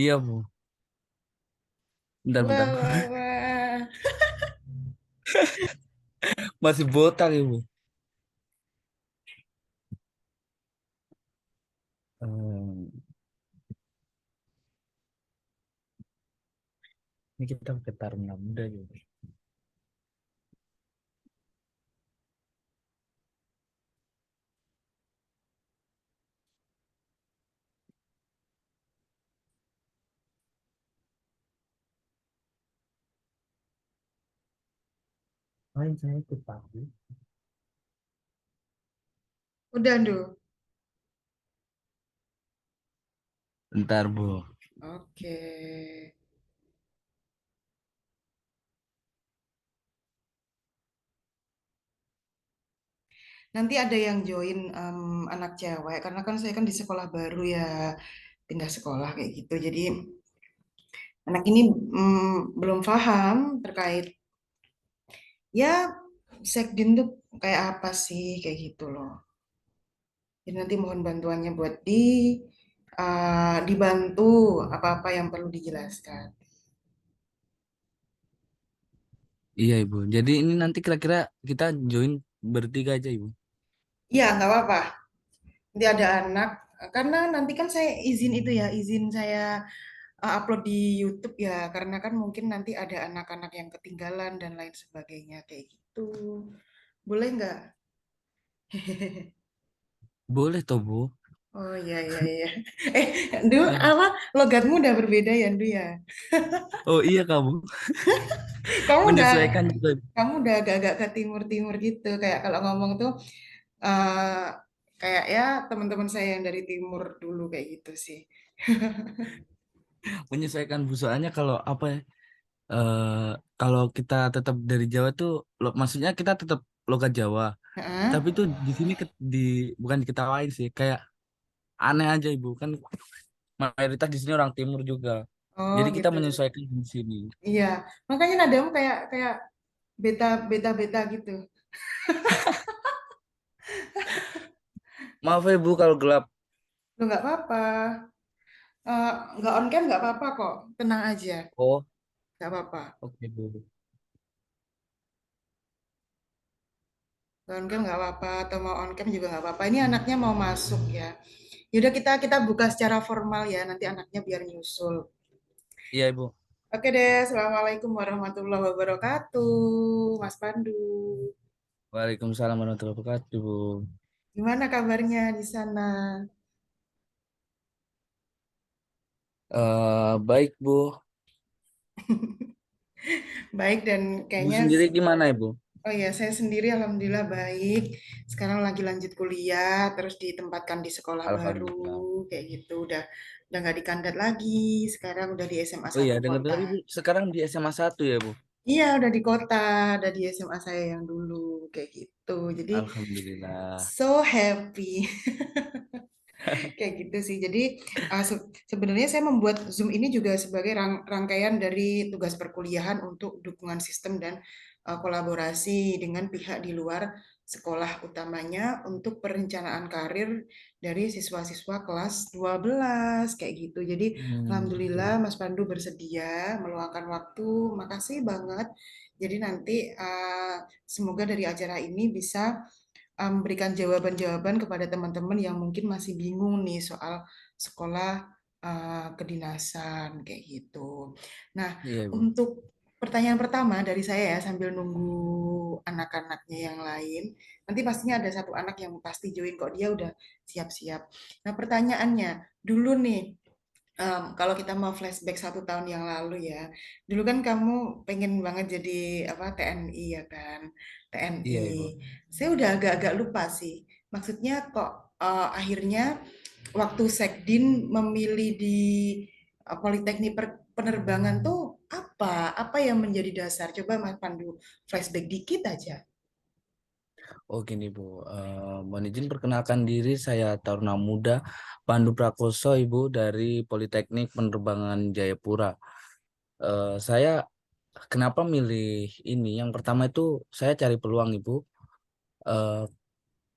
Iya, Bu. Bentar, bentar. Wah, wah, wah. Masih botak, Ibu. Hmm, ini kita pakai Taruna Muda juga. Main saya ikut pagi. Udah, Ndu. Bentar, Bu. Oke. Nanti ada yang join anak cewek karena kan saya kan di sekolah baru ya, pindah sekolah kayak gitu. Jadi anak ini belum paham terkait ya sekdin tuh kayak apa sih kayak gitu loh. Jadi nanti mohon bantuannya buat dibantu apa-apa yang perlu dijelaskan. Iya, Ibu. Jadi ini nanti kira-kira kita join bertiga aja, Ibu. Iya, nggak apa-apa. Nanti ada anak, karena nanti kan saya izin itu ya, izin saya upload di YouTube ya, karena kan mungkin nanti ada anak-anak yang ketinggalan dan lain sebagainya kayak gitu. Boleh nggak? Boleh toh, Bu. Oh iya iya iya. Eh, Du, apa logatmu udah berbeda ya, Du ya? Oh iya, kamu Kamu udah menyesuaikan juga. kamu udah agak-agak ke timur-timur gitu. Kayak kalau ngomong tuh eh kayak ya teman-teman saya yang dari timur dulu kayak gitu sih. Menyesuaikan Bu, soalnya kalau apa ya? Kalau kita tetap dari Jawa tuh, maksudnya kita tetap logat Jawa. Heeh. Tapi tuh di sini di bukan diketawain sih, kayak aneh aja Ibu. Kan mayoritas di sini orang Timur juga. Oh Jadi kita gitu. menyesuaikan di sini. Iya, makanya nadamu kayak kayak beta beta beta gitu. Maaf ya Bu kalau gelap. Lo nggak apa-apa. Eh, nggak on cam nggak apa-apa kok. Tenang aja, Oh, nggak apa-apa. oke Bu. Nggak on cam nggak apa-apa atau mau on cam juga nggak apa-apa. Ini anaknya mau masuk ya. Yaudah kita buka secara formal ya. Nanti anaknya biar nyusul. Iya Ibu. Oke deh. Assalamualaikum warahmatullahi wabarakatuh, Mas Pandu. Waalaikumsalam warahmatullahi wabarakatuh Bu. Gimana kabarnya di sana? Baik Bu. Baik dan Bu kayaknya. sendiri gimana Ibu? Oh ya, saya sendiri alhamdulillah baik. Sekarang lagi lanjut kuliah, terus ditempatkan di sekolah Alhamdulillah. baru, kayak gitu. Udah nggak di Kandat lagi. Sekarang udah di SMA Oh iya, satu kota. dengar-dengar Ibu sekarang di SMA 1 ya Bu? Iya, udah di kota, udah di SMA saya yang dulu, kayak gitu. Jadi Alhamdulillah. so happy. Kayak gitu sih. Jadi sebenarnya saya membuat Zoom ini juga sebagai rangkaian dari tugas perkuliahan untuk dukungan sistem dan kolaborasi dengan pihak di luar sekolah utamanya untuk perencanaan karir dari siswa-siswa kelas 12 kayak gitu. Jadi Gitu. alhamdulillah Mas Pandu bersedia meluangkan waktu. Makasih banget. Jadi nanti semoga dari acara ini bisa memberikan jawaban-jawaban kepada teman-teman yang mungkin masih bingung nih soal sekolah kedinasan kayak gitu. Nah, Iya Ibu. untuk pertanyaan pertama dari saya ya sambil nunggu anak-anaknya yang lain. Nanti pastinya ada satu anak yang pasti join kok dia udah siap-siap. Nah, pertanyaannya dulu nih kalau kita mau flashback 1 tahun yang lalu ya, dulu kan kamu pengen banget jadi apa TNI ya kan, TNI. Iya Ibu. Saya udah agak-agak lupa sih. Maksudnya kok akhirnya waktu Sekdin memilih di Politeknik Penerbangan tuh apa? Apa yang menjadi dasar? Coba Mas Pandu flashback dikit aja. Oh gini Bu, mohon izin perkenalkan diri, saya Taruna Muda Pandu Prakoso Ibu dari Politeknik Penerbangan Jayapura. Saya kenapa milih ini? Yang pertama itu saya cari peluang Ibu. Eh,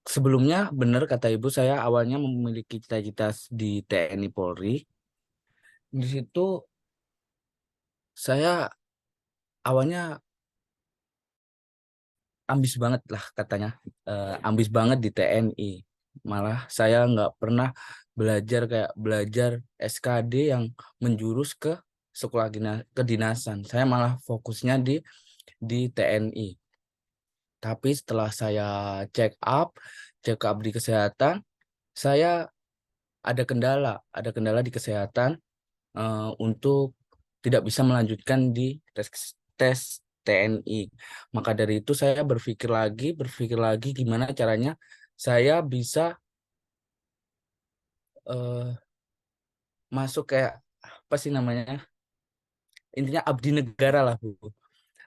Sebelumnya benar kata Ibu, saya awalnya memiliki cita-cita di TNI Polri. Di situ saya awalnya ambis banget lah katanya. Ambis banget di TNI. Malah saya nggak pernah belajar SKD yang menjurus ke sekolah kedinasan. Saya malah fokusnya di TNI. Tapi setelah saya check up di kesehatan, saya ada kendala di kesehatan, untuk tidak bisa melanjutkan di tes TNI. Maka dari itu saya berpikir lagi gimana caranya saya bisa eh, masuk kayak apa sih namanya? Intinya abdi negara lah, Bu.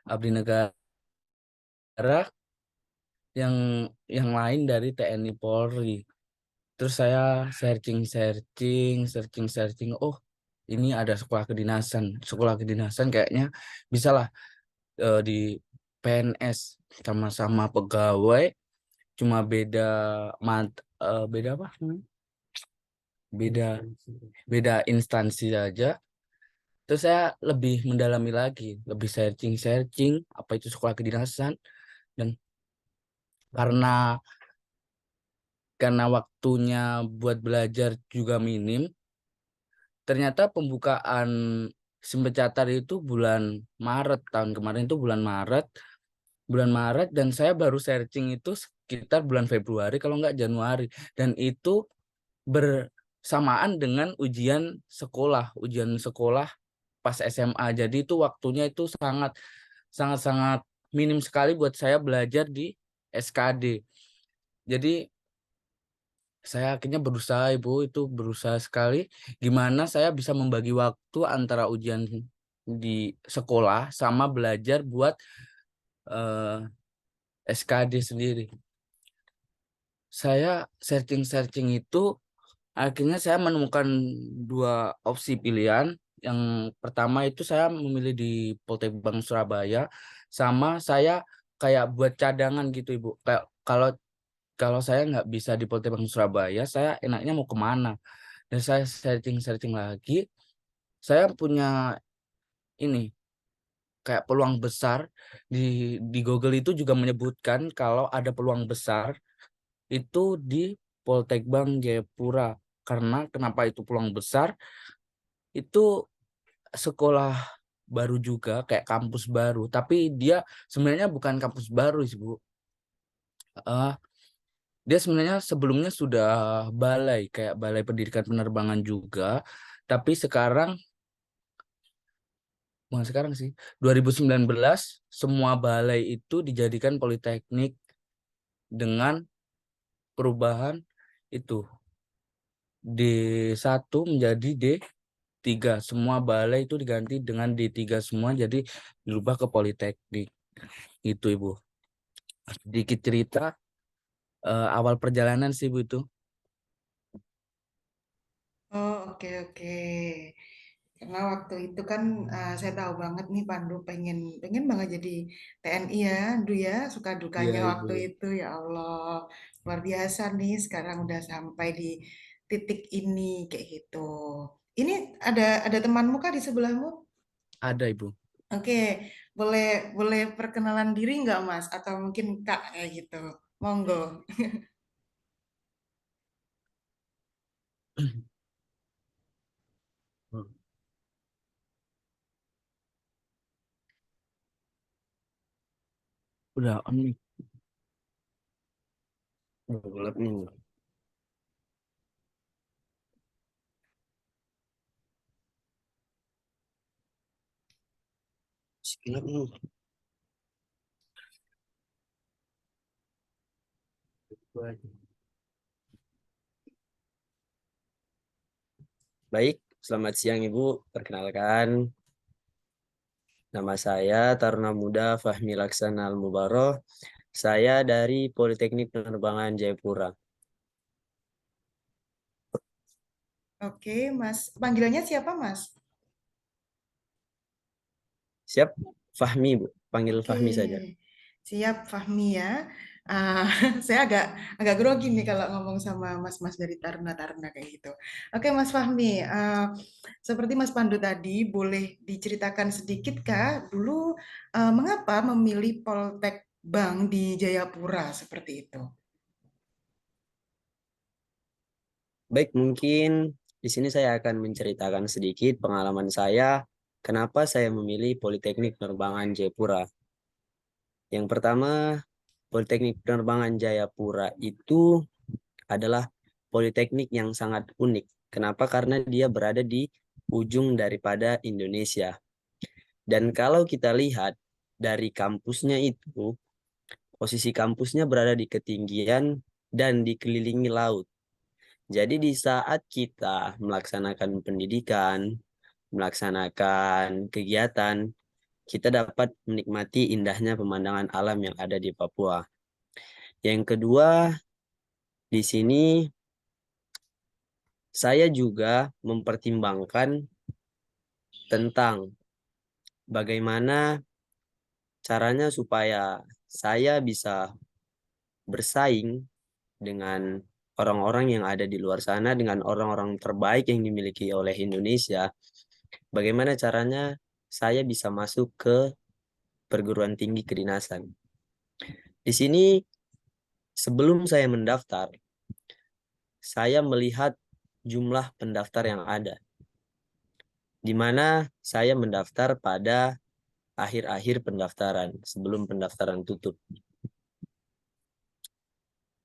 Abdi negara yang lain dari TNI Polri. Terus saya searching. Oh, ini ada sekolah kedinasan. Sekolah kedinasan kayaknya bisa lah, di PNS, sama-sama pegawai, cuma beda apa namanya? Beda beda instansi saja. Terus saya lebih mendalami lagi, lebih searching apa itu sekolah kedinasan, dan karena waktunya buat belajar juga minim, ternyata pembukaan SIM Pecatar itu bulan Maret tahun kemarin, itu bulan Maret, dan saya baru searching itu sekitar bulan Februari kalau nggak Januari, dan itu bersamaan dengan ujian sekolah pas SMA. Jadi itu waktunya itu sangat sangat sangat minim sekali buat saya belajar di SKD. Jadi saya akhirnya berusaha sekali gimana saya bisa membagi waktu antara ujian di sekolah sama belajar buat eh, SKD sendiri. Saya searching itu, akhirnya saya menemukan dua opsi pilihan. Yang pertama itu saya memilih di Poltekkes Surabaya, sama saya kayak buat cadangan gitu, Ibu. Kayak kalau kalau saya nggak bisa di Poltekkes Surabaya, saya enaknya mau kemana? Dan saya searching lagi, saya punya ini kayak peluang besar di Google itu juga menyebutkan kalau ada peluang besar itu di Poltekkes Jayapura. Karena kenapa itu peluang besar? Itu sekolah baru juga, kayak kampus baru, tapi dia sebenarnya bukan kampus baru sih, Bu. Eh, dia sebenarnya sebelumnya sudah kayak balai pendidikan penerbangan juga, tapi bukan sekarang sih, 2019 semua balai itu dijadikan politeknik dengan perubahan itu, D1 menjadi D3. Semua balai itu diganti dengan D3 semua, jadi dirubah ke politeknik. Itu, Ibu. Sedikit cerita awal perjalanan sih, Bu, itu. Oh, oke oke. Karena waktu itu kan saya tahu banget nih Pandu pengen pengen banget jadi TNI ya, Du ya, suka Iya, dukanya Ibu. waktu itu ya Allah. Luar biasa nih sekarang udah sampai di titik ini kayak gitu. Ini ada temanmu kah di sebelahmu? Ada, Ibu. Oke, boleh boleh perkenalan diri nggak Mas? Atau mungkin Kak kayak gitu. Monggo. Udah on nih. Udah gelap nih. Gelap nih. Baik, selamat siang Ibu. Perkenalkan, nama saya Taruna Muda Fahmi Laksana Al-Mubaroh. Saya dari Politeknik Penerbangan Jayapura. Oke, Mas. Panggilannya siapa, Mas? Siap? Fahmi, Bu. Panggil Oke, Fahmi saja. siap Fahmi ya. Ah, saya agak grogi nih kalau ngomong sama mas-mas dari Taruna-Taruna kayak gitu. Oke, Mas Fahmi, seperti Mas Pandu tadi, boleh diceritakan sedikit Kak, dulu mengapa memilih Poltek Bank di Jayapura seperti itu? Baik, mungkin di sini saya akan menceritakan sedikit pengalaman saya kenapa saya memilih Politeknik Penerbangan Jayapura. Yang pertama, Politeknik Penerbangan Jayapura itu adalah politeknik yang sangat unik. Kenapa? Karena dia berada di ujung daripada Indonesia. Dan kalau kita lihat dari kampusnya itu, posisi kampusnya berada di ketinggian dan dikelilingi laut. Jadi di saat kita melaksanakan pendidikan, melaksanakan kegiatan, kita dapat menikmati indahnya pemandangan alam yang ada di Papua. Yang kedua, di sini saya juga mempertimbangkan tentang bagaimana caranya supaya saya bisa bersaing dengan orang-orang yang ada di luar sana, dengan orang-orang terbaik yang dimiliki oleh Indonesia. Bagaimana caranya saya bisa masuk ke perguruan tinggi kedinasan. Di sini sebelum saya mendaftar, saya melihat jumlah pendaftar yang ada, di mana saya mendaftar pada akhir-akhir pendaftaran, sebelum pendaftaran tutup.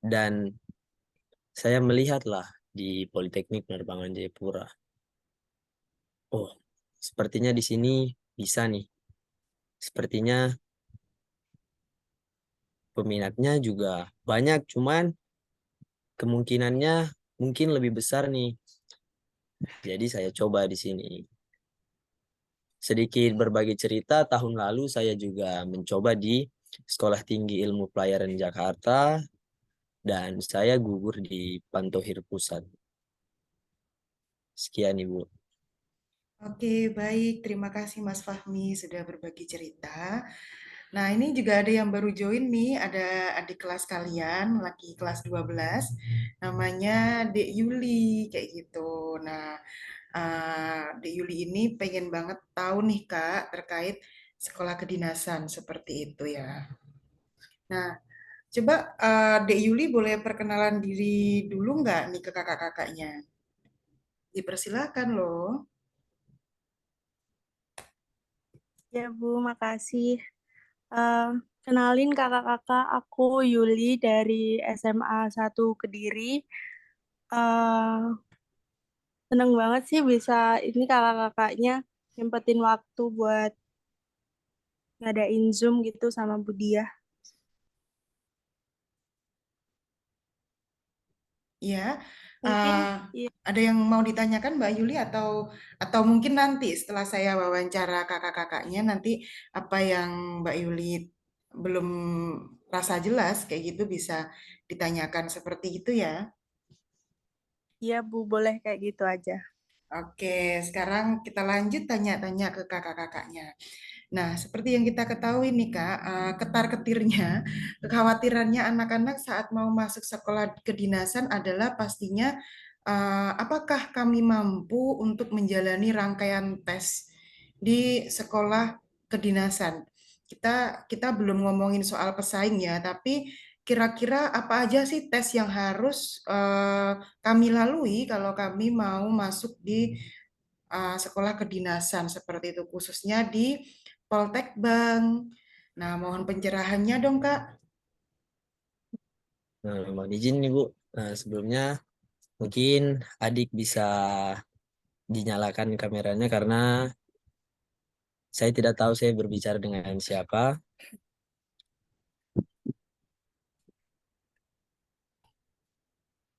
Dan saya melihatlah di Politeknik Penerbangan Jayapura. Oh, sepertinya di sini bisa nih. Sepertinya peminatnya juga banyak, cuman kemungkinannya mungkin lebih besar nih. Jadi saya coba di sini. Sedikit berbagi cerita, tahun lalu saya juga mencoba di Sekolah Tinggi Ilmu Pelayaran Jakarta dan saya gugur di Pantohir Pusat. Sekian Ibu. Oke, baik. Terima kasih Mas Fahmi sudah berbagi cerita. Nah, ini juga ada yang baru join nih, ada adik kelas kalian, lagi kelas 12, namanya Dek Yuli, kayak gitu. Nah, Dek Yuli ini pengen banget tahu nih Kak, terkait sekolah kedinasan seperti itu ya. Nah, coba Dek Yuli boleh perkenalan diri dulu nggak nih ke kakak-kakaknya? Dipersilakan loh. Ya Bu, makasih. Eh, Kenalin kakak-kakak, aku Yuli dari SMA 1 Kediri. Eh Seneng banget sih bisa ini kakak-kakaknya nyempetin waktu buat ngadain Zoom gitu sama Budia. Iya, Mungkin uh, ya, ada yang mau ditanyakan Mbak Yuli atau mungkin nanti setelah saya wawancara kakak-kakaknya nanti apa yang Mbak Yuli belum rasa jelas kayak gitu bisa ditanyakan seperti itu ya. iya Bu, boleh kayak gitu aja. Oke, sekarang kita lanjut tanya-tanya ke kakak-kakaknya. Nah, seperti yang kita ketahui nih Kak, ketar-ketirnya, kekhawatirannya anak-anak saat mau masuk sekolah kedinasan adalah pastinya apakah kami mampu untuk menjalani rangkaian tes di sekolah kedinasan. Kita belum ngomongin soal pesaing ya, tapi kira-kira apa aja sih tes yang harus kami lalui kalau kami mau masuk di sekolah kedinasan seperti itu, khususnya di Poltek Bank. Nah, mohon pencerahannya dong, Kak. Nah, mohon izin nih Bu. Nah, sebelumnya mungkin adik bisa dinyalakan kameranya karena saya tidak tahu saya berbicara dengan siapa.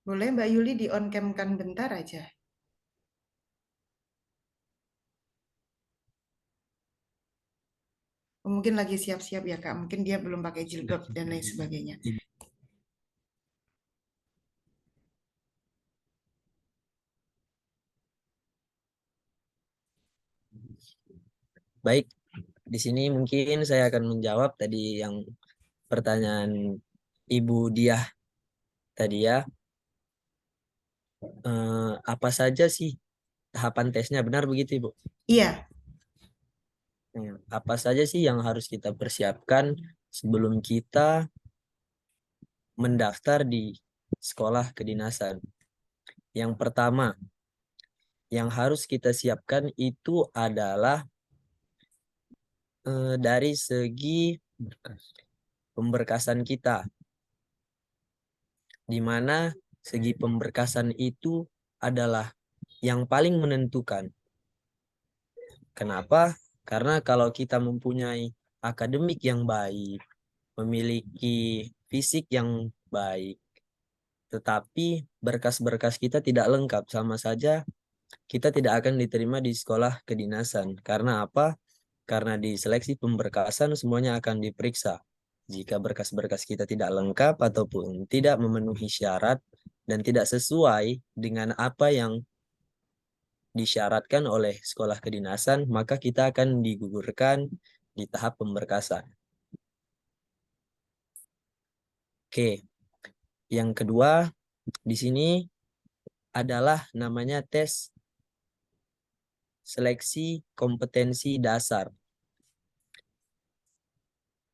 Boleh Mbak Yuli di on cam kan bentar aja. Mungkin lagi siap-siap ya, Kak. Mungkin dia belum pakai jilbab dan lain sebagainya. Baik, di sini mungkin saya akan menjawab tadi yang pertanyaan Ibu Diah tadi ya, apa saja sih tahapan tesnya, benar begitu Ibu? Iya, Apa saja sih yang harus kita persiapkan sebelum kita mendaftar di sekolah kedinasan? Yang pertama, yang harus kita siapkan itu adalah dari segi Berkas. pemberkasan kita, di mana segi pemberkasan itu adalah yang paling menentukan. Kenapa? Karena kalau kita mempunyai akademik yang baik, memiliki fisik yang baik, tetapi berkas-berkas kita tidak lengkap, sama saja kita tidak akan diterima di sekolah kedinasan. Karena apa? Karena di seleksi pemberkasan semuanya akan diperiksa. Jika berkas-berkas kita tidak lengkap ataupun tidak memenuhi syarat dan tidak sesuai dengan apa yang disyaratkan oleh sekolah kedinasan, maka kita akan digugurkan di tahap pemberkasan. Oke, yang kedua di sini adalah namanya tes seleksi kompetensi dasar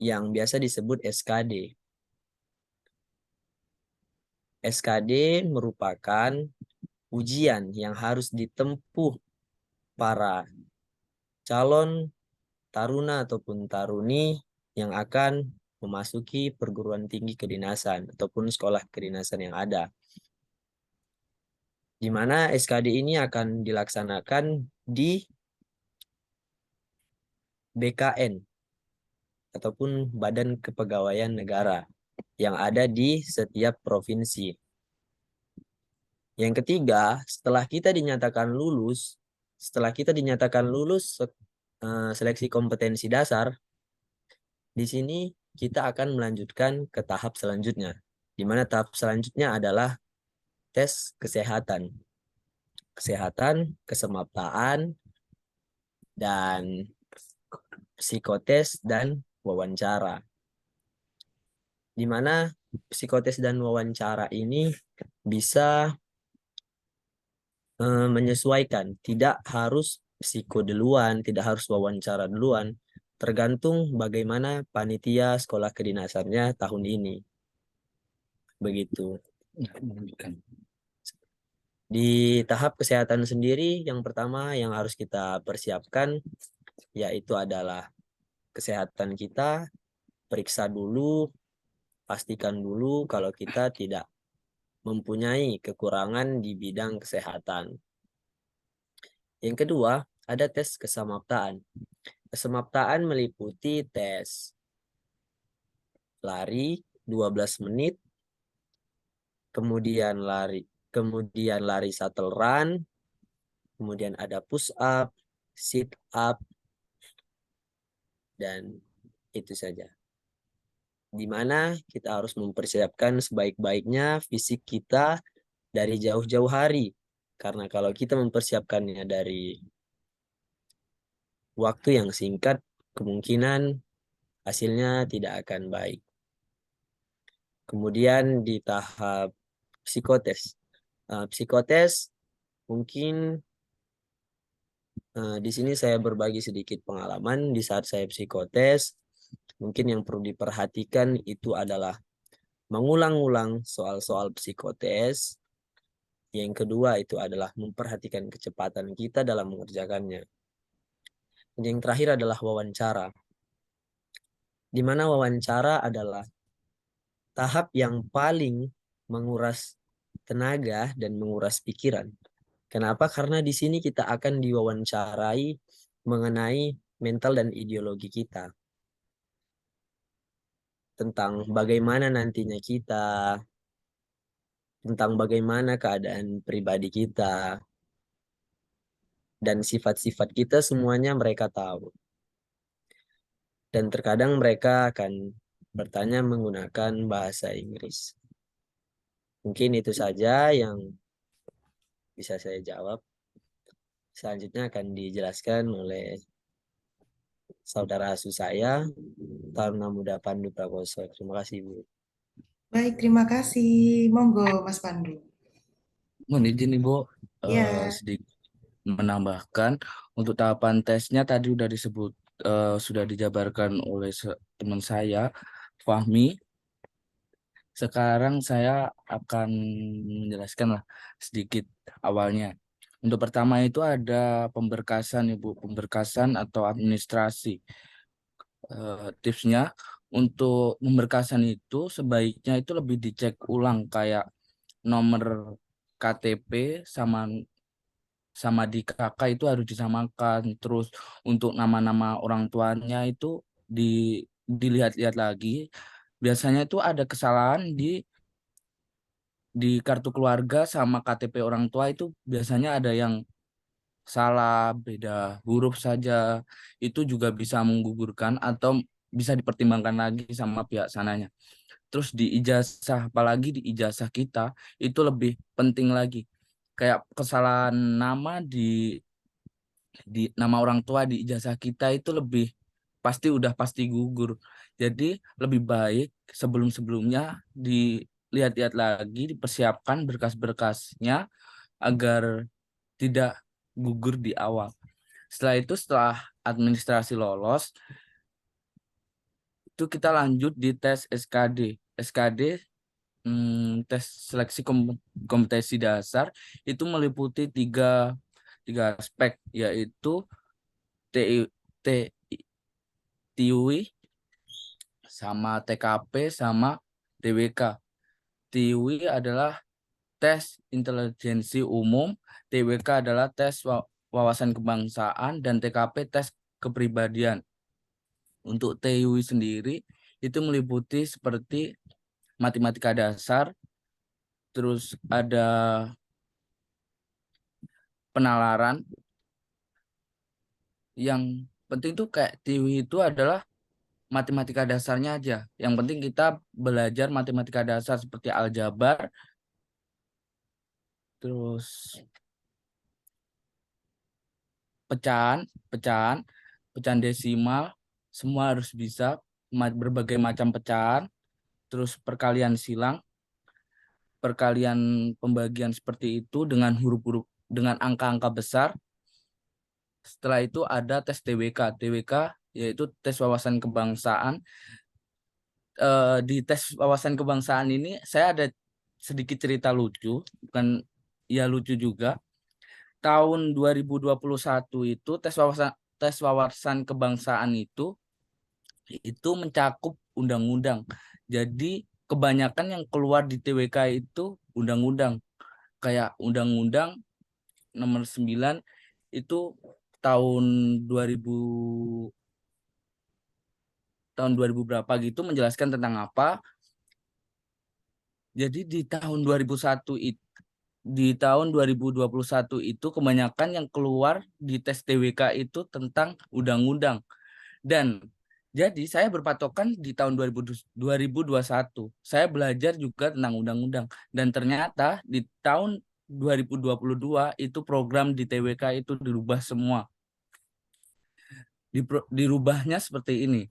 yang biasa disebut SKD. SKD merupakan ujian yang harus ditempuh para calon taruna ataupun taruni yang akan memasuki perguruan tinggi kedinasan ataupun sekolah kedinasan yang ada. Di mana SKD ini akan dilaksanakan di BKN ataupun Badan Kepegawaian Negara yang ada di setiap provinsi. Yang ketiga, setelah kita dinyatakan lulus seleksi kompetensi dasar, di sini kita akan melanjutkan ke tahap selanjutnya, di mana tahap selanjutnya adalah tes kesehatan, kesemaptaan, dan psikotes dan wawancara. Di mana psikotes dan wawancara ini bisa menyesuaikan, tidak harus psiko duluan, tidak harus wawancara duluan, tergantung bagaimana panitia sekolah kedinasannya tahun ini. Begitu. Di tahap kesehatan sendiri, yang pertama yang harus kita persiapkan yaitu adalah kesehatan kita, periksa dulu, pastikan dulu kalau kita tidak mempunyai kekurangan di bidang kesehatan. Yang kedua, ada tes kesamaptaan. Kesamaptaan meliputi tes lari 12 menit, kemudian lari shuttle run, kemudian ada push up, sit up, dan itu saja. Di mana kita harus mempersiapkan sebaik-baiknya fisik kita dari jauh-jauh hari. Karena kalau kita mempersiapkannya dari waktu yang singkat, kemungkinan hasilnya tidak akan baik. Kemudian di tahap psikotes. Psikotes mungkin di sini saya berbagi sedikit pengalaman di saat saya psikotes. Mungkin yang perlu diperhatikan itu adalah mengulang-ulang soal-soal psikotes. Yang kedua itu adalah memperhatikan kecepatan kita dalam mengerjakannya. Dan yang terakhir adalah wawancara. Di mana wawancara adalah tahap yang paling menguras tenaga dan menguras pikiran. Kenapa? Karena di sini kita akan diwawancarai mengenai mental dan ideologi kita. Tentang bagaimana nantinya kita, tentang bagaimana keadaan pribadi kita, dan sifat-sifat kita semuanya mereka tahu. Dan terkadang mereka akan bertanya menggunakan bahasa Inggris. Mungkin itu saja yang bisa saya jawab. Selanjutnya akan dijelaskan oleh saudara asuh saya, Taruna Muda Pandu Prakoso. Terima kasih, Bu. Baik, terima kasih. Monggo, Mas Pandu. Mohon izin Ibu Ya, sedikit menambahkan untuk tahapan tesnya tadi udah disebut sudah dijabarkan oleh teman saya Fahmi. Sekarang saya akan menjelaskan lah sedikit awalnya. Untuk pertama itu ada pemberkasan Ibu, pemberkasan atau administrasi. Tipsnya untuk pemberkasan itu sebaiknya itu lebih dicek ulang kayak nomor KTP sama sama di KK itu harus disamakan. Terus untuk nama-nama orang tuanya itu di dilihat-lihat lagi. Biasanya itu ada kesalahan di kartu keluarga sama KTP orang tua itu biasanya ada yang salah, beda huruf saja. Itu juga bisa menggugurkan atau bisa dipertimbangkan lagi sama pihak sananya. Terus di ijazah, apalagi di ijazah kita, itu lebih penting lagi. Kayak kesalahan nama di nama orang tua di ijazah kita itu lebih udah pasti gugur. Jadi lebih baik sebelum-sebelumnya dilihat-lihat lagi, dipersiapkan berkas-berkasnya agar tidak gugur di awal. Setelah itu, setelah administrasi lolos, itu kita lanjut di tes SKD. SKD tes seleksi kompetensi dasar itu meliputi tiga aspek, yaitu TI, TIUI sama TKP sama TWK. TIUI adalah tes intelijensi umum, TWK adalah tes wawasan kebangsaan, dan TKP tes kepribadian. Untuk TIUI sendiri itu meliputi seperti matematika dasar, terus ada penalaran. Yang penting tuh kayak TIUI itu adalah matematika dasarnya aja. Yang penting kita belajar matematika dasar seperti aljabar, terus pecahan, pecahan, pecahan desimal, semua harus bisa, berbagai macam pecahan, terus perkalian silang, perkalian pembagian seperti itu dengan huruf-huruf, dengan angka-angka besar. Setelah itu ada tes TWK. TWK yaitu tes wawasan kebangsaan. Di tes wawasan kebangsaan ini saya ada sedikit cerita lucu, bukan ya lucu juga. Tahun 2021 itu tes wawasan kebangsaan itu mencakup undang-undang. Jadi kebanyakan yang keluar di TWK itu undang-undang, kayak Undang-Undang Nomor 9 itu tahun 2000 tahun 2000 berapa gitu, menjelaskan tentang apa. Jadi di tahun 2021 itu kebanyakan yang keluar di tes TWK itu tentang undang-undang. Dan jadi saya berpatokan di tahun 2021. Saya belajar juga tentang undang-undang. Dan ternyata di tahun 2022 itu program di TWK itu dirubah semua. Dirubahnya seperti ini.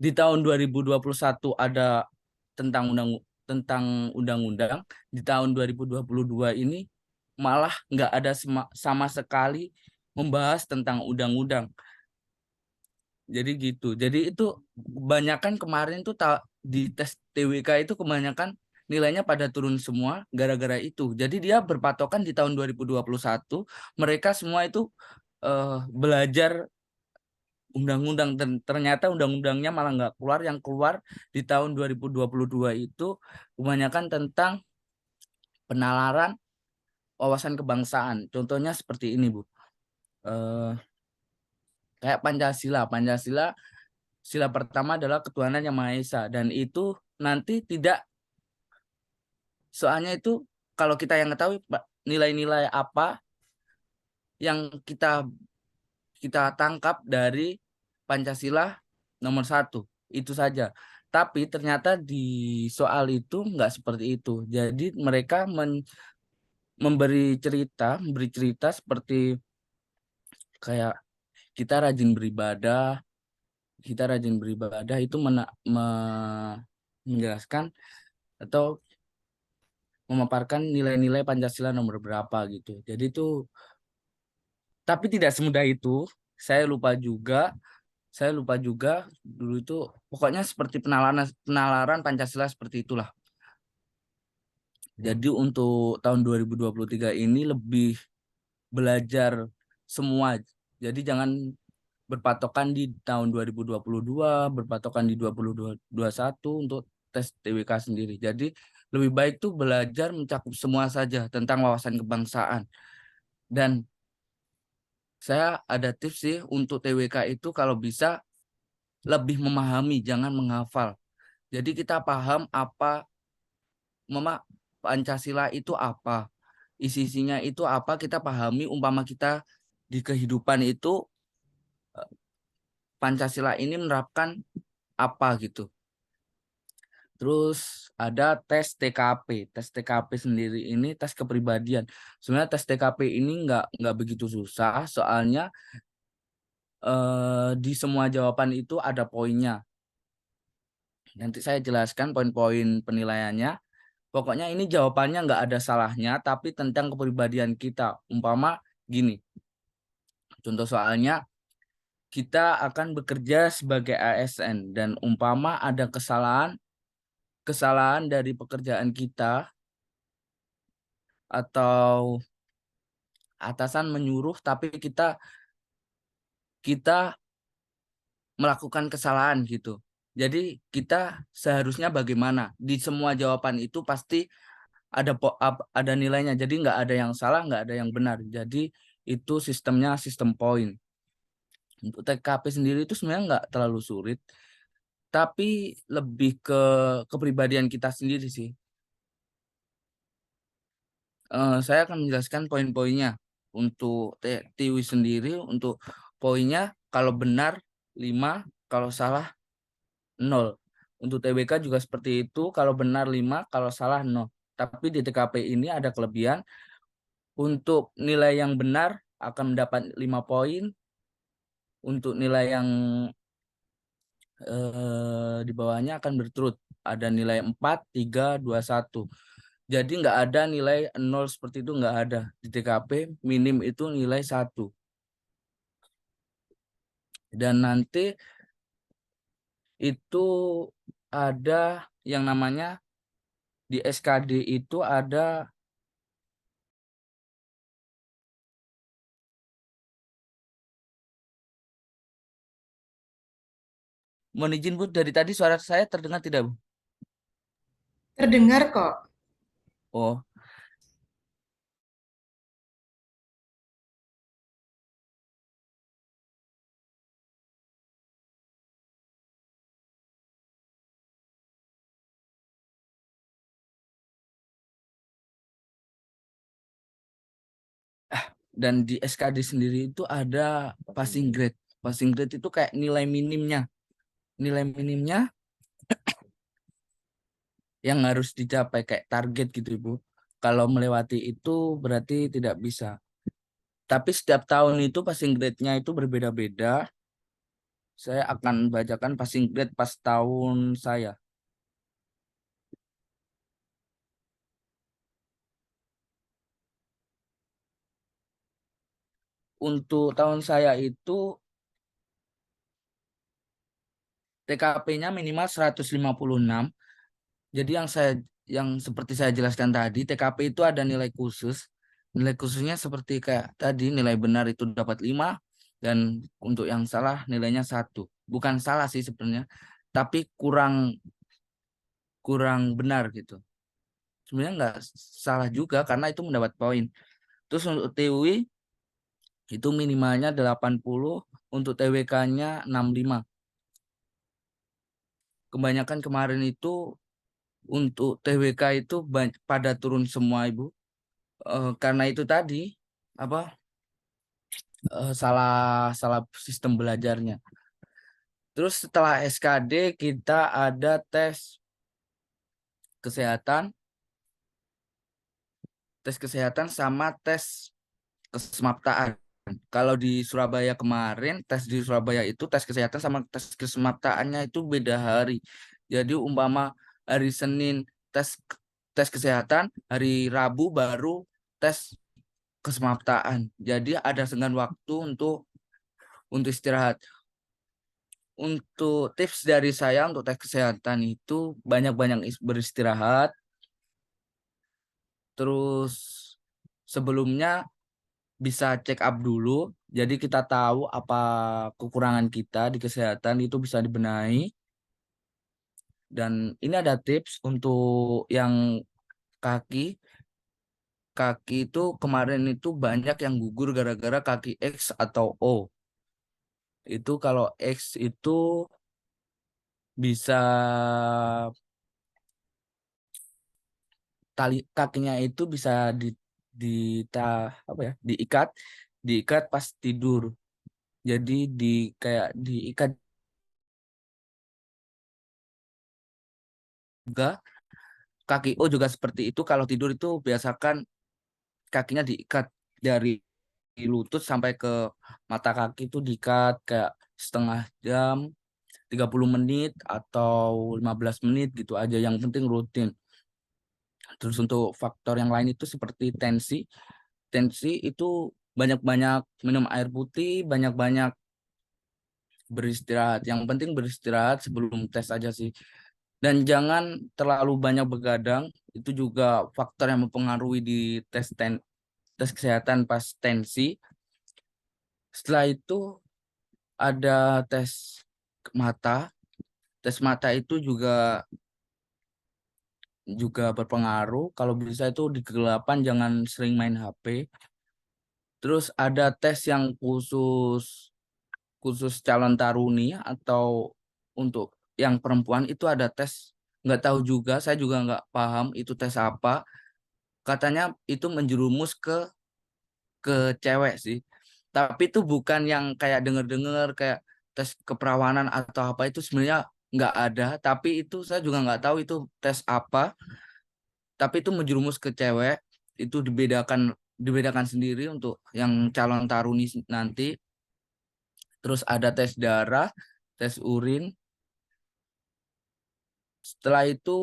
Di tahun 2021 ada tentang undang-undang. Di tahun 2022 ini malah nggak ada sama sekali membahas tentang undang-undang. Jadi gitu. Jadi itu kebanyakan kemarin tuh di tes TWK itu kebanyakan nilainya pada turun semua gara-gara itu. Jadi dia berpatokan di tahun 2021 mereka semua itu belajar undang-undang, dan ternyata undang-undangnya malah nggak keluar. Yang keluar di tahun 2022 itu kebanyakan tentang penalaran wawasan kebangsaan. Contohnya seperti ini, Bu. Eh, Kayak Pancasila. Pancasila, sila pertama adalah ketuhanan yang Maha Esa, dan itu nanti tidak, soalnya itu kalau kita yang ketahui nilai-nilai apa yang kita tangkap dari Pancasila nomor 1 itu saja. Tapi ternyata di soal itu nggak seperti itu. Jadi mereka memberi cerita seperti kayak kita rajin beribadah, itu menjelaskan atau memaparkan nilai-nilai Pancasila nomor berapa gitu. Jadi itu, tapi tidak semudah itu. Saya lupa juga, dulu itu pokoknya seperti penalaran Pancasila seperti itulah. Jadi untuk tahun 2023 ini lebih belajar semua. Jadi jangan berpatokan di tahun 2022, berpatokan di 2021 untuk tes TWK sendiri. Jadi lebih baik tuh belajar mencakup semua saja tentang wawasan kebangsaan. Dan saya ada tips sih untuk TWK itu kalau bisa lebih memahami, jangan menghafal. Jadi kita paham apa, Pancasila itu apa, isi-isinya itu apa, kita pahami. Umpama kita di kehidupan itu Pancasila ini menerapkan apa gitu. Terus ada tes TKP. Tes TKP sendiri ini tes kepribadian. Sebenarnya tes TKP ini nggak begitu susah, soalnya di semua jawaban itu ada poinnya. Nanti saya jelaskan poin-poin penilaiannya. Pokoknya ini jawabannya nggak ada salahnya, tapi tentang kepribadian kita. Umpama gini, contoh soalnya, kita akan bekerja sebagai ASN dan umpama ada kesalahan dari pekerjaan kita atau atasan menyuruh tapi kita melakukan kesalahan gitu. Jadi kita seharusnya bagaimana? Di semua jawaban itu pasti ada nilainya. Jadi nggak ada yang salah, nggak ada yang benar. Jadi itu sistemnya sistem poin. Untuk TKP sendiri itu sebenarnya nggak terlalu sulit, tapi lebih ke kepribadian kita sendiri sih. Saya akan menjelaskan poin-poinnya. Untuk TIWI sendiri, untuk poinnya kalau benar 5, kalau salah 0. Untuk TBK juga seperti itu, kalau benar 5, kalau salah 0. Tapi di TKP ini ada kelebihan. Untuk nilai yang benar akan mendapat 5 poin. Untuk nilai yang di bawahnya akan berturut. Ada nilai 4, 3, 2, 1. Jadi nggak ada nilai 0 seperti itu, nggak ada. Di TKP minim itu nilai 1. Dan nanti itu ada yang namanya di SKD itu ada mohon izin Bu, dari tadi suara saya terdengar tidak Bu? Terdengar kok. Oh, dan di SKD sendiri itu ada passing grade. Passing grade itu kayak nilai minimnya. Nilai minimnya yang harus dicapai kayak target gitu Bu. Kalau melewati itu berarti tidak bisa. Tapi setiap tahun itu passing grade-nya itu berbeda-beda. Saya akan bacakan passing grade pas tahun saya. Untuk tahun saya itu TKP-nya minimal 156. Jadi yang seperti saya jelaskan tadi, TKP itu ada nilai khusus. Nilai khususnya seperti kayak tadi, nilai benar itu dapat 5 dan untuk yang salah nilainya 1. Bukan salah sih sebenarnya, tapi kurang benar gitu. Sebenarnya nggak salah juga karena itu mendapat poin. Terus untuk TUI itu minimalnya 80, untuk TWK-nya 65. Kebanyakan kemarin itu untuk TWK itu pada turun semua Ibu. Karena itu tadi apa salah salah sistem belajarnya. Terus setelah SKD kita ada tes kesehatan, sama tes kesemaptaan. Kalau di Surabaya kemarin, tes di Surabaya itu tes kesehatan sama tes kesemaptaannya itu beda hari. Jadi umpama hari Senin tes tes kesehatan, hari Rabu baru tes kesemaptaan. Jadi ada senggang waktu untuk istirahat. Untuk tips dari saya untuk tes kesehatan itu banyak-banyak beristirahat. Terus sebelumnya bisa check up dulu. Jadi kita tahu apa kekurangan kita di kesehatan, itu bisa dibenahi. Dan ini ada tips untuk yang kaki. Kaki itu kemarin itu banyak yang gugur gara-gara kaki X atau O. Itu kalau X itu bisa tali kakinya itu bisa di apa ya, diikat pas tidur. Jadi kayak diikat juga. Kaki O juga seperti itu, kalau tidur itu biasakan kakinya diikat dari lutut sampai ke mata kaki, itu diikat kayak setengah jam, 30 menit atau 15 menit gitu aja, yang penting rutin. Terus untuk faktor yang lain itu seperti tensi. Tensi itu banyak-banyak minum air putih, banyak-banyak beristirahat. Yang penting beristirahat sebelum tes aja sih. Dan jangan terlalu banyak begadang, itu juga faktor yang mempengaruhi di tes kesehatan pas tensi. Setelah itu ada tes mata. Tes mata itu juga berpengaruh. Kalau bisa itu di kegelapan, jangan sering main HP. Terus ada tes yang khusus calon taruni, atau untuk yang perempuan itu ada tes, nggak tahu juga, saya juga nggak paham itu tes apa. Katanya itu menjerumus ke cewek sih. Tapi itu bukan yang kayak denger-denger kayak tes keperawanan atau apa, itu sebenarnya nggak ada. Tapi itu saya juga nggak tahu itu tes apa. Tapi itu menjerumus ke cewek, itu dibedakan sendiri untuk yang calon taruni nanti. Terus ada tes darah, tes urin. Setelah itu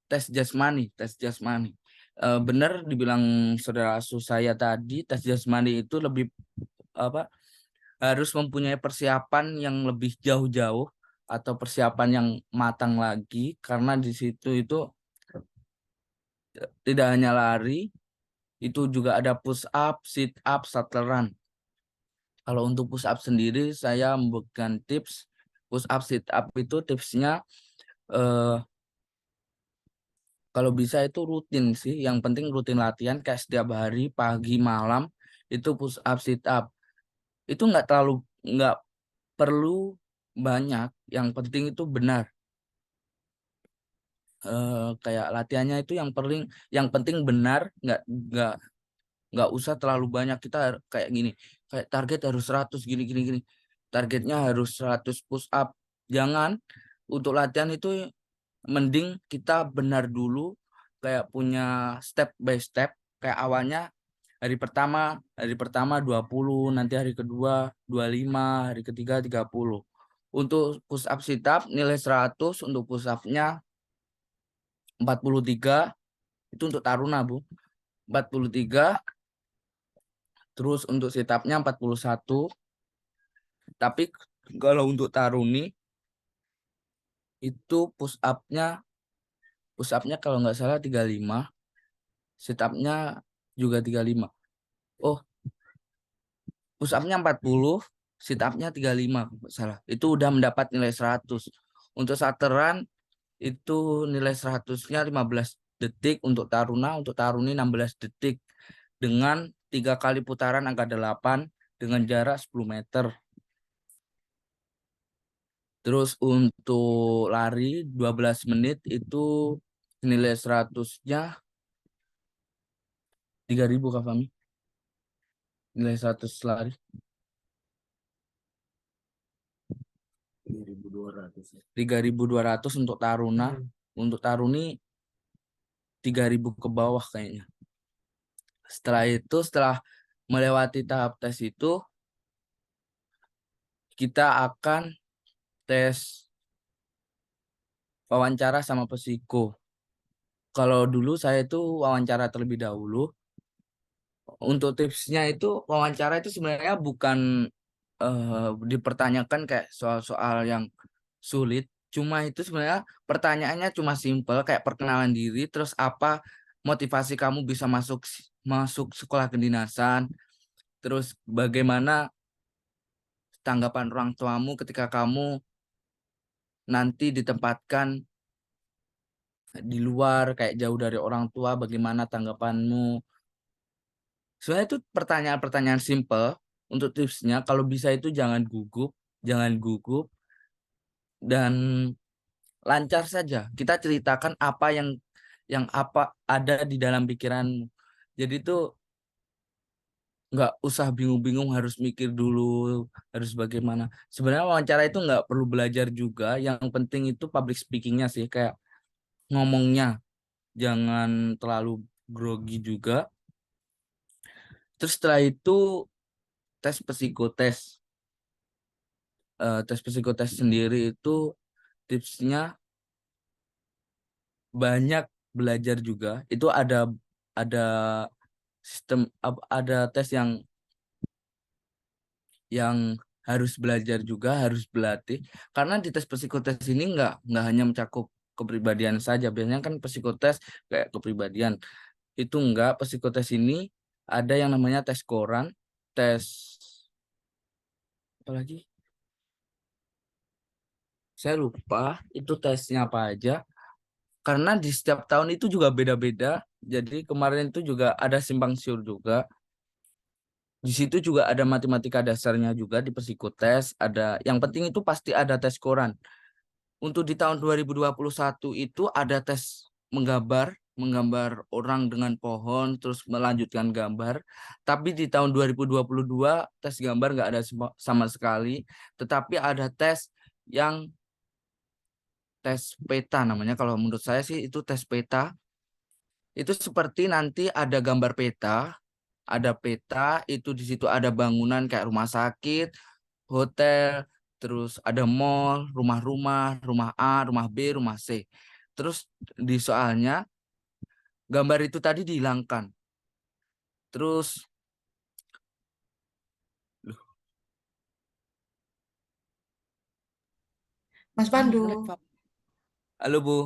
tes jasmani, benar dibilang saudara asuh saya tadi, tes jasmani itu lebih apa, harus mempunyai persiapan yang lebih jauh-jauh atau persiapan yang matang lagi, karena di situ itu tidak hanya lari, itu juga ada push up, sit up, shuttle run. Kalau untuk push up sendiri saya memberikan tips. Push up, sit up itu tipsnya eh, kalau bisa itu rutin sih. Yang penting rutin latihan kayak setiap hari pagi malam itu push up, sit up. Itu nggak perlu banyak. Yang penting itu benar. Kayak latihannya itu yang penting benar, nggak usah terlalu banyak. Kita kayak gini, kayak target harus 100 gini gini gini, targetnya harus 100 push up. Jangan. Untuk latihan itu mending kita benar dulu, kayak punya step by step. Kayak awalnya hari pertama 20, nanti hari kedua 25, hari ketiga 30. Untuk push up sit up nilai 100, untuk push up-nya 43, itu untuk taruna, Bu. 43. Terus untuk sit up-nya 41. Tapi kalau untuk taruni itu push up-nya kalau nggak salah 35, sit up-nya juga 35. Oh, push up-nya 40, sit up-nya 35 kalau nggak salah. Itu udah mendapat nilai 100. Untuk sateran itu nilai 100-nya 15 detik untuk taruna, untuk taruni 16 detik dengan 3 kali putaran angka 8 dengan jarak 10 meter. Terus untuk lari 12 menit itu nilai 100-nya 3.000, Kak Fami. Nilai 100 lari 3.200 untuk taruna. Untuk taruni 3.000 ke bawah kayaknya. Setelah melewati tahap tes itu, kita akan tes wawancara sama psiko. kalau dulu saya itu wawancara terlebih dahulu. Untuk tipsnya itu wawancara itu sebenarnya bukan dipertanyakan kayak soal-soal yang sulit. Cuma itu sebenarnya pertanyaannya cuma simpel kayak perkenalan diri, terus apa motivasi kamu bisa masuk masuk sekolah kedinasan, terus bagaimana tanggapan orang tuamu ketika kamu nanti ditempatkan di luar kayak jauh dari orang tua, bagaimana tanggapanmu? Sebenarnya itu pertanyaan-pertanyaan simple. Untuk tipsnya, kalau bisa itu jangan gugup dan lancar saja. Kita ceritakan apa yang apa ada di dalam pikiranmu. Jadi itu nggak usah bingung-bingung harus mikir dulu harus bagaimana. Sebenarnya wawancara itu nggak perlu belajar juga. Yang penting itu public speakingnya sih, kayak ngomongnya jangan terlalu grogi juga. Terus setelah itu tes psikotes. Tes psikotes sendiri itu tipsnya banyak belajar juga. Itu ada sistem ada tes yang harus belajar juga, harus berlatih. Karena di tes psikotes ini nggak hanya mencakup kepribadian saja. Biasanya kan psikotes kayak kepribadian. Itu enggak, psikotes ini ada yang namanya tes koran, tes apa lagi? Saya lupa itu tesnya apa aja. Karena di setiap tahun itu juga beda-beda. Jadi kemarin itu juga ada simpang siur juga. Di situ juga ada matematika dasarnya juga di psikotes. Ada, yang penting itu pasti ada tes koran. Untuk di tahun 2021 itu ada tes menggambar orang dengan pohon, terus melanjutkan gambar. Tapi di tahun 2022 tes gambar nggak ada sama sekali. Tetapi ada tes yang tes peta namanya. Kalau menurut saya sih itu tes peta. Itu seperti nanti ada gambar peta, itu di situ ada bangunan kayak rumah sakit, hotel, terus ada mall, rumah-rumah, rumah A, rumah B, rumah C. Terus di soalnya gambar itu tadi dihilangkan. Terus, loh, Mas ini Pandu, nge-lag, Pak. Halo Bu.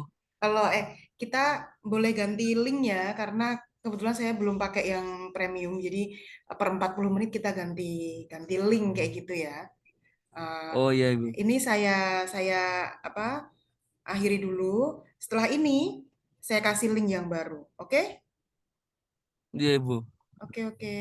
kalau kita boleh ganti link ya karena kebetulan saya belum pakai yang premium, jadi per 40 menit kita ganti ganti link kayak gitu ya. Eh, Oh iya Ibu. ini saya apa akhiri dulu. Setelah ini saya kasih link yang baru. Oke? Iya Ibu. Oke, oke.